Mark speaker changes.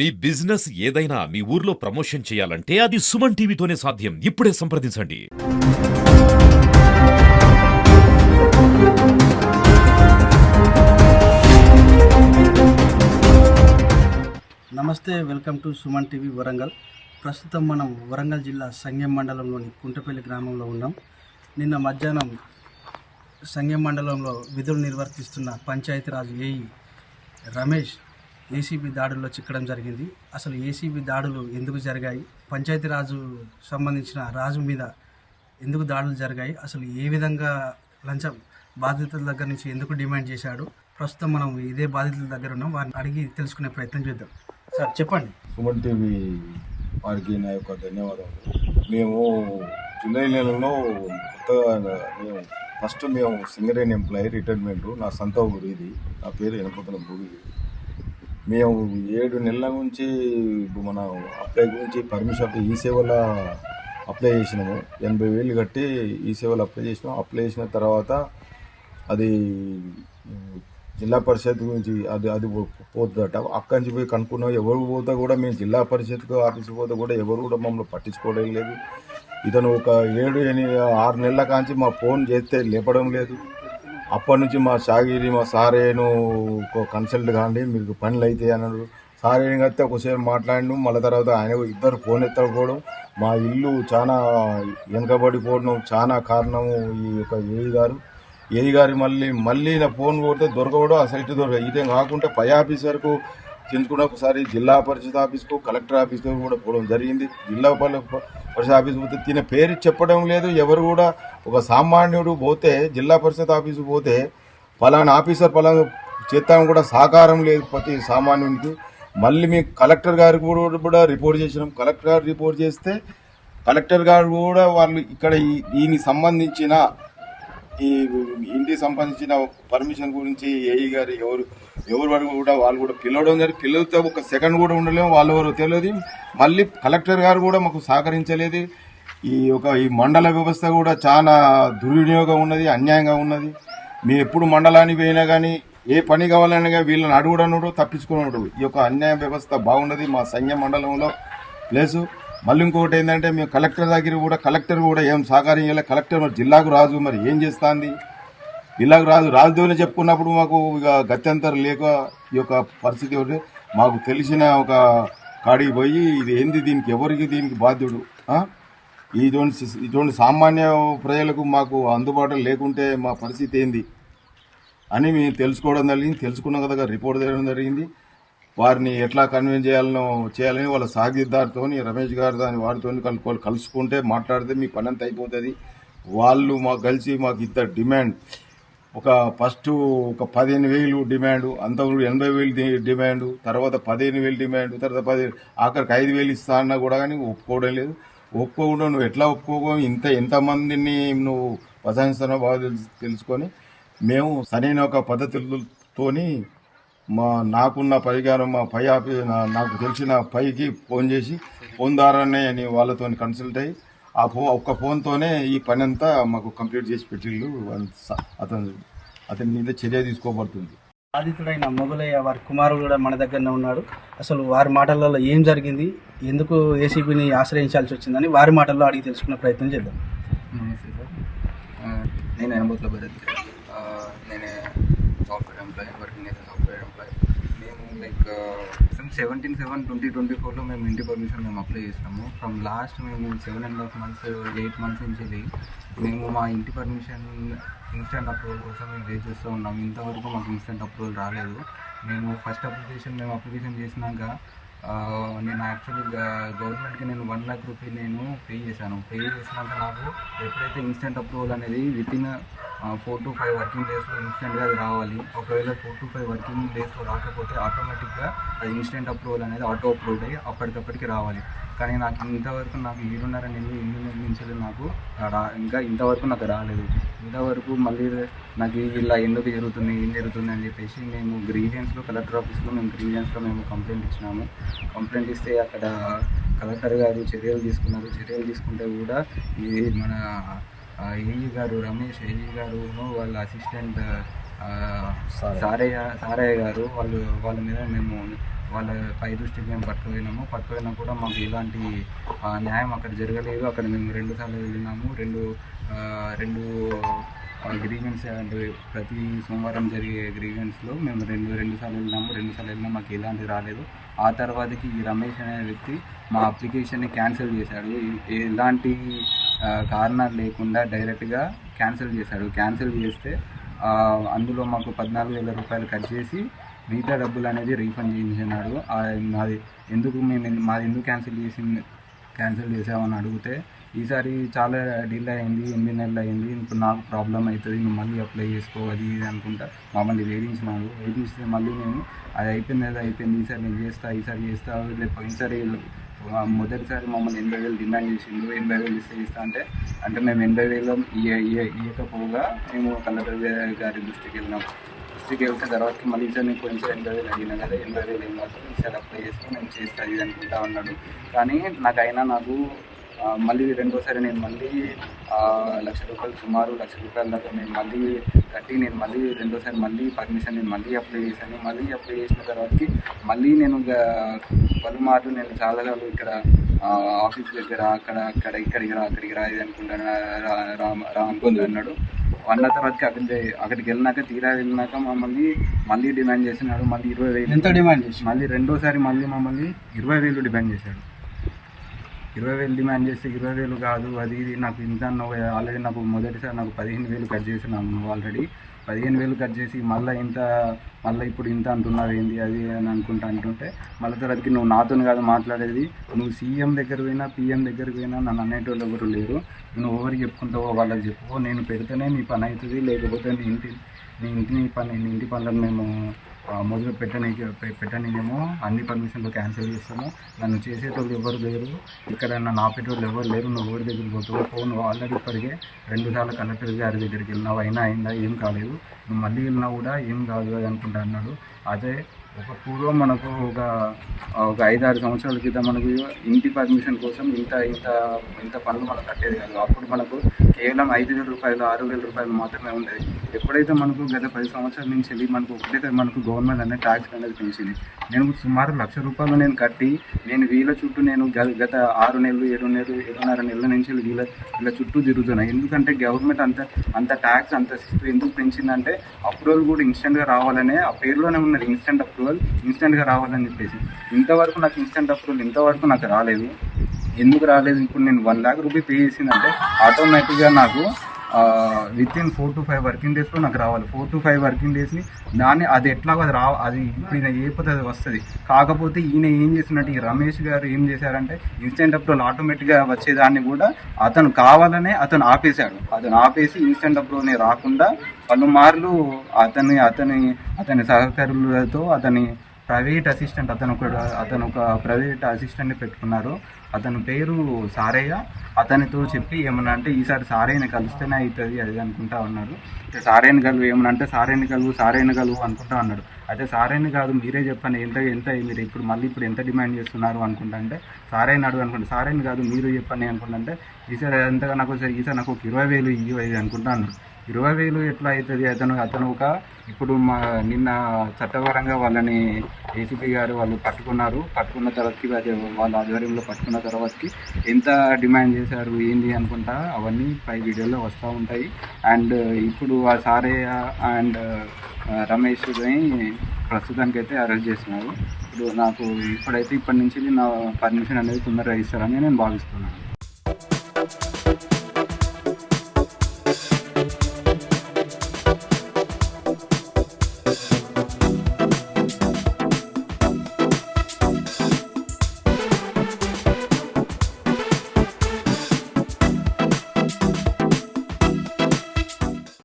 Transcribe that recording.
Speaker 1: మీ business ఏదైనా మీ ఊర్లో promotion చేయాలంటే అది సుమన్ టీవీతోనే సాధ్యం. ఇప్పుడే సంప్రదించండి.
Speaker 2: నమస్తే, welcome to Suman TV Warangal. ప్రస్తుతం మనం వరంగల్ జిల్లా సంగెం మండలంలోని కుంటపల్లి గ్రామంలో ఉన్నాం. నిన్న మధ్యాహ్నం సంగెం మండలంలో విధులు నిర్వర్తిస్తున్న పంచాయతీరాజ్ ఏఈ రమేష్ ఏసీబీ దాడుల్లో చిక్కడం జరిగింది. అసలు ఏసీబీ దాడులు ఎందుకు జరిగాయి, పంచాయతీరాజు సంబంధించిన రాజు మీద ఎందుకు దాడులు జరిగాయి, అసలు ఏ విధంగా లంచం బాధితుల దగ్గర నుంచి ఎందుకు డిమాండ్ చేశాడు, ప్రస్తుతం మనం ఇదే బాధితుల దగ్గర ఉన్నాం. వారిని అడిగి తెలుసుకునే ప్రయత్నం చేద్దాం. సార్ చెప్పండి.
Speaker 3: సుమన్ టీవీ వారికి నా యొక్క ధన్యవాదాలు. మేము జూలై నెలలో కొత్తగా మేము సింగరేణి ఎంప్లాయీ రిటైర్మెంట్. నా సొంత ఊరు ఇది. నా పేరు ఎనపతల భూమి. మేము 7 నెలల నుంచి మన అప్లై గురించి పర్మిషన్ ఈ సేవలో అప్లై చేసినాము. 80,000 కట్టి ఈ సేవలు అప్లై చేసినాము. అప్లై చేసిన తర్వాత అది జిల్లా పరిషత్ గురించి అది పోతుందట. అక్కడి నుంచి పోయి కనుక్కున్నాం. ఎవరు పోతే కూడా మేము జిల్లా పరిషత్ ఆఫీస్కి పోతే కూడా ఎవరు కూడా మమ్మల్ని పట్టించుకోవడం లేదు. ఇతను ఒక 7-6 నెలల కాంచి మా ఫోన్ చేస్తే లేపడం లేదు. అప్పటి నుంచి మా షాగిరి మా సారేను కన్సల్ట్ కాండి, మీకు పనులు అయితే అన్నాడు. సారేని కడితే ఒకసేపు మాట్లాడిను. మళ్ళీ తర్వాత ఆయన ఇద్దరు ఫోన్ ఎత్తకపోవడం, మా ఇల్లు చాలా వెనకబడిపోవడం చాలా కారణము ఈ యొక్క ఏఈ గారి మళ్ళీ నా ఫోన్ కొడితే దొరకవడం, ఆ సైట్ దొరకదు. ఇదే కాకుండా పై ఆఫీసర్కు చెందుకున్న ఒకసారి జిల్లా పరిషత్ ఆఫీస్కు కలెక్టర్ ఆఫీస్కు కూడా పోవడం జరిగింది. జిల్లా పరిషత్ ఆఫీస్ పోతే తిన పేరు చెప్పడం లేదు. ఎవరు కూడా ఒక సామాన్యుడు పోతే జిల్లా పరిషత్ ఆఫీసు పోతే ఫలానా ఆఫీసర్ ఫలానా చేస్తాను కూడా సహకారం లేదు ప్రతి సామాన్యునికి. మళ్ళీ మీ కలెక్టర్ గారికి కూడా రిపోర్ట్ చేసినాం. కలెక్టర్ గారు రిపోర్ట్ చేస్తే కలెక్టర్ గారు కూడా వాళ్ళు ఇక్కడ దీనికి సంబంధించిన ఈ ఇంటికి సంబంధించిన పర్మిషన్ గురించి ఏఈ గారు ఎవరు వరకు కూడా వాళ్ళు కూడా పిలవడం జరిగింది. పిల్లలతో ఒక సెకండ్ కూడా ఉండలేము, వాళ్ళు ఎవరు తెలియదు. మళ్ళీ కలెక్టర్ గారు కూడా మాకు సహకరించలేదు. ఈ మండల వ్యవస్థ కూడా చాలా దుర్వినియోగం ఉన్నది, అన్యాయంగా ఉన్నది. మేము ఎప్పుడు మండలానికి పోయినా కానీ ఏ పని కావాలన్నా కానీ వీళ్ళని అడుగుడనుడు తప్పించుకున్నాడు. ఈ యొక్క అన్యాయ వ్యవస్థ బాగున్నది మా సంఘ మండలంలో. ప్లస్ మళ్ళీ ఇంకొకటి ఏంటంటే మేము కలెక్టర్ దగ్గర కూడా కలెక్టర్ కూడా ఏం సహకారం ఇవ్వలేదు. కలెక్టర్ మరి జిల్లాకు రాజు మరి ఏం చేస్తుంది, జిల్లాకు రాజుతోనే చెప్పుకున్నప్పుడు మాకు ఇక గత్యంతరం లేక ఈ యొక్క పరిస్థితి ఒకటి మాకు తెలిసిన ఒక కాడికి పోయి ఇది ఏంది, దీనికి బాధ్యుడు, ఇటువంటి సామాన్య ప్రజలకు మాకు అందుబాటులో లేకుంటే మా పరిస్థితి ఏంది అని మేము తెలుసుకోవడం జరిగింది. తెలుసుకున్న కదా రిపోర్ట్ చేయడం జరిగింది. వారిని ఎట్లా కన్విన్స్ చేయాలని వాళ్ళ సాగిదారితో రమేష్ గారు వారితో కలుసుకుంటే మాట్లాడితే మీ పని అంతా అయిపోతుంది. వాళ్ళు మాకు కలిసి మాకు ఇద్దరు డిమాండ్, ఫస్ట్ ఒక 15,000 డిమాండ్, అంతవరకు 80,000 డిమాండ్, తర్వాత 15,000 డిమాండ్, తర్వాత ఆఖరికి 5,000 ఇస్తా అన్నా కూడా కానీ ఒప్పుకోవడం లేదు. ఒప్పుకోకుండా నువ్వు ఎట్లా ఒప్పుకోకో ఎంతమందిని నువ్వు ప్రశంసనో బాగా తెలుసుకొని మేము సరైన ఒక పద్ధతులతోని నాకున్న పరిజ్ఞానం మా పై నాకు తెలిసిన పైకి ఫోన్ చేసి ఫోన్ ద్వారానే నేను వాళ్ళతో కన్సల్ట్ అయ్యి ఒక్క ఫోన్తోనే ఈ పని అంతా మాకు కంప్లీట్ చేసి పెట్టిళ్ళు. అతని మీద చర్య తీసుకోబడుతుంది.
Speaker 2: బాధితుడైన మొగలయ్య వారి కుమారుడు కూడా మన దగ్గరనే ఉన్నాడు. అసలు వారి మాటలలో ఏం జరిగింది, ఎందుకు ఏసీబీని ఆశ్రయించాల్సి వచ్చిందని వారి మాటల్లో అడిగి తెలుసుకునే ప్రయత్నం చేద్దాం.
Speaker 4: నమస్తే సార్, నేను ఎనబోతుల భరత్. నేను సాఫ్ట్వేర్ ఎంప్లాయీ, వర్కింగ్ అయితే సాఫ్ట్వేర్ ఎంప్లాయీ. మేము లైక్ 17/7/2024లో మేము ఇంటి పర్మిషన్ మేము అప్లై చేసినాము. ఫ్రమ్ లాస్ట్ మేము 7.5 months 8 months నుంచి మేము మా ఇంటి పర్మిషన్ ఇన్స్టెంట్ అప్రూవల్ కోసం మేము వెయిట్ చేస్తూ ఉన్నాము. ఇంతవరకు మాకు ఇన్స్టెంట్ అప్రూవల్ రాలేదు. మేము ఫస్ట్ అప్లికేషన్ చేసినాక నేను యాక్చువల్లీ గవర్నమెంట్కి నేను 1 lakh రూపీ నేను పే చేసినాక నాకు ఎప్పుడైతే ఇన్స్టెంట్ అప్రూవల్ అనేది వితిన్ 4 to 5 వర్కింగ్ డేస్లో ఇన్స్టెంట్గా అది రావాలి. ఒకవేళ 4 to 5 వర్కింగ్ డేస్లో రాకపోతే ఆటోమేటిక్గా అది ఇన్స్టెంట్ అప్రూవల్ అనేది ఆటో అప్రూవ్డ్ అయ్యి అప్పటికప్పటికి రావాలి. కానీ నాకు ఇంతవరకు 7.5 నెలలు నుంచి నాకు ఇంకా ఇంతవరకు నాకు రాలేదు. ఇంతవరకు మళ్ళీ నాకు ఇలా ఎందుకు జరుగుతుంది అని చెప్పేసి మేము గ్రీవియన్స్లో కలెక్టర్ ఆఫీస్లో మేము కంప్లైంట్ ఇచ్చినాము. కంప్లైంట్ ఇస్తే అక్కడ కలెక్టర్ గారు చర్యలు తీసుకున్నారు. చర్యలు తీసుకుంటే కూడా మన ఏఈ గారు రమేష్ గారును వాళ్ళ అసిస్టెంట్ సారయ్య గారు వాళ్ళ మీద మేము వాళ్ళ పై దృష్టికి మేము పట్టుకుపోయినా కూడా మాకు ఎలాంటి న్యాయం అక్కడ జరగలేదు. అక్కడ మేము 2 సార్లు వెళ్ళినాము. రెండు గ్రీవెన్స్ అంటే ప్రతి సోమవారం జరిగే గ్రీవెన్స్లో మేము రెండు సార్లు వెళ్ళినాము. మాకు ఎలాంటి రాలేదు. ఆ తర్వాతకి ఈ రమేష్ అనే వ్యక్తి మా అప్లికేషన్ని క్యాన్సిల్ చేశాడు. ఎలాంటి కారణాలు లేకుండా డైరెక్ట్గా క్యాన్సిల్ చేశాడు. క్యాన్సిల్ చేస్తే అందులో మాకు 14,000 రూపాయలు కట్ చేసి మిగతా డబ్బులు అనేది రీఫండ్ చేయించినాడు. మాది ఎందుకు క్యాన్సిల్ చేసామని అడిగితే ఈసారి చాలా డిలే అయింది, 8 నెలలు అయింది, ఇప్పుడు నాకు ప్రాబ్లం అవుతుంది, నువ్వు మళ్ళీ అప్లై చేసుకో అది ఇది అనుకుంటా మమ్మల్ని వేధించితే మళ్ళీ మేము అది అయిపోయింది, ఈసారి నేను చేస్తా లేకపోతే పోయినసారి మొదటిసారి మమ్మల్ని 80,000 డిమాండ్ చేసిండు. 80,000 ఇస్తా అంటే మేము 80,000 ఇవ్వకపోగా మేము కలెక్టర్ గారి దృష్టికి వెళ్తే తర్వాత మళ్ళీ ఈసారి నేను పోయినసారి 80,000 అడిగినా కదా, 80,000 ఏం కాదు, ఈసారి అప్లై చేస్తే నేను చేస్తా ఇది అనుకుంటా ఉన్నాడు. కానీ నాకు మళ్ళీ రెండోసారి నేను మళ్ళీ ₹1,00,000 సుమారు ₹1,00,000 దాకా నేను మళ్ళీ కట్టి రెండోసారి పర్మిషన్ నేను మళ్ళీ అప్లై చేశాను. అప్లై చేసిన తర్వాతకి మళ్ళీ నేను పలుమార్లు నేను చాలాసార్లు ఇక్కడ ఆఫీస్ దగ్గర ఇక్కడికి రా ఇది అనుకుంటాను అన్నాడు. అన్న తర్వాతకి అక్కడికి వెళ్ళినాక మమ్మల్ని డిమాండ్ చేసినాడు. మళ్ళీ 20,000
Speaker 2: ఎంత డిమాండ్ చేసి
Speaker 4: మళ్ళీ రెండోసారి మమ్మల్ని 20,000 డిమాండ్ చేశాడు. 20,000 డిమాండ్ చేస్తే 20,000 కాదు అది ఇది నాకు ఇంత ఆల్రెడీ నాకు మొదటిసారి నాకు 15,000 కట్ చేసినాను. ఆల్రెడీ 15,000 కట్ చేసి మళ్ళీ ఇప్పుడు ఇంత అంటున్నావు ఏంది అది అని అంటుంటే మళ్ళీ తర్వాతకి నువ్వు నాతో కాదు మాట్లాడేది, నువ్వు సీఎం దగ్గర పోయినా పిఎం దగ్గరికి పోయినా నన్ను అనేటోళ్ళు ఎవరు లేరు, నువ్వు ఎవరికి చెప్పుకుంటావో వాళ్ళకి చెప్పుకో, నేను పెడితేనే నీ పని అవుతుంది, లేకపోతే నీ ఇంటి పనులను మేము మొదలు పెట్టనీకేమో అన్ని పర్మిషన్లు క్యాన్సిల్ చేస్తాము, నన్ను చేసేటోళ్ళు ఎవరు లేరు, ఇక్కడ నన్ను ఆపేటోళ్ళు ఎవరు లేరు, నువ్వు ఎవరి దగ్గరికి పోతావు, నువ్వు ఆల్రెడీ ఇప్పటికే 2 సార్లు కలెక్టర్ గారి దగ్గరికి వెళ్ళినావు, అయిందా ఏం కాలేదు, నువ్వు మళ్ళీ వెళ్ళినా కూడా ఏం కాదు అది అనుకుంటా అన్నాడు. అదే పూర్వం మనకు ఒక 5-6 సంవత్సరాల క్రితం మనకు ఇంటి పర్మిషన్ కోసం ఇంత పనులు మనకు కట్టేది కాదు. అప్పుడు మనకు కేవలం 5,000 రూపాయలు 6,000 రూపాయలు మాత్రమే ఉండేది. ఎప్పుడైతే మనకు గత 10 సంవత్సరాల నుంచి వెళ్ళి మనకు గవర్నమెంట్ అనేది ట్యాక్స్ అనేది పెంచింది. నేను సుమారు ₹1,00,000 నేను కట్టి నేను వీళ్ళ చుట్టూ నేను గత 6 నెలలు 7.5 నెలల నుంచి వీళ్ళ చుట్టూ తిరుగుతున్నాను. ఎందుకంటే గవర్నమెంట్ అంత ట్యాక్స్ అంత ఎందుకు పెంచిందంటే అప్రూవల్ కూడా ఇన్స్టెంట్గా రావాలనే ఆ పేరులోనే ఉన్నది, ఇన్స్టెంట్గా రావాలని చెప్పేసి. ఇంతవరకు నాకు ఇన్స్టెంట్ అప్రూవల్ నాకు రాలేదు. ఎందుకు రాలేదు? ఇప్పుడు నేను ₹1,00,000 పే చేసిందంటే ఆటోమేటిక్గా నాకు వితిన్ 4 to 5 వర్కింగ్ డేస్లో నాకు రావాలి. 4 to 5 వర్కింగ్ డేస్ని అది ఎట్లాగో అది ఇప్పుడు ఈయన ఏపోతే అది వస్తుంది. కాకపోతే ఈయన ఏం చేసినట్టు ఈ రమేష్ గారు ఏం చేశారంటే ఇన్స్టెంట్ అప్రూవల్ ఆటోమేటిక్గా వచ్చేదాన్ని కూడా అతను కావాలనే ఆపేశాడు. ఆపేసి ఇన్స్టెంట్ అప్రూవల్ రాకుండా పలుమార్లు అతని సహకారులతో ప్రైవేట్ అసిస్టెంట్ అతను ఒక ప్రైవేట్ అసిస్టెంట్ని పెట్టుకున్నారు. అతని పేరు సారయ్య. అతనితో చెప్పి ఏమన్నా అంటే ఈసారి సారయ్యని కలిస్తేనే అవుతుంది అది అనుకుంటా ఉన్నాడు. సారయ్యని కలువు ఏమన్నా అంటే సారయ్యని కలువు అనుకుంటా అన్నాడు. అయితే సారయ్యని కాదు మీరే చెప్పండి ఎంత మీరు ఇప్పుడు ఎంత డిమాండ్ చేస్తున్నారు అనుకుంటా అంటే సారయ్యని అడుగు అనుకుంటా. సారయ్యని కాదు మీరు చెప్పండి అనుకుంటా అంటే ఈసారి ఎంతగా ఈసారి నాకు ఒక 20,000 ఇవ్వు అనుకుంటా అన్నాడు. 20,000 ఎట్లా అవుతుంది? అతను ఇప్పుడు నిన్న చట్టపరంగా వాళ్ళని ఏసీపీ గారు వాళ్ళు పట్టుకున్న తర్వాతకి వాళ్ళ ఆధ్వర్యంలో పట్టుకున్న తర్వాతకి ఎంత డిమాండ్ చేశారు ఏంది అనుకుంటా అవన్నీ పై వీడియోలో వస్తూ ఉంటాయి. అండ్ ఇప్పుడు ఆ సారయ్య అండ్ రమేష్ని ప్రస్తుతానికి అయితే అరెస్ట్ చేస్తున్నారు. ఇప్పటి నుంచి నా పర్మిషన్ అనేది తొందరగా ఇస్తారని నేను భావిస్తున్నాను.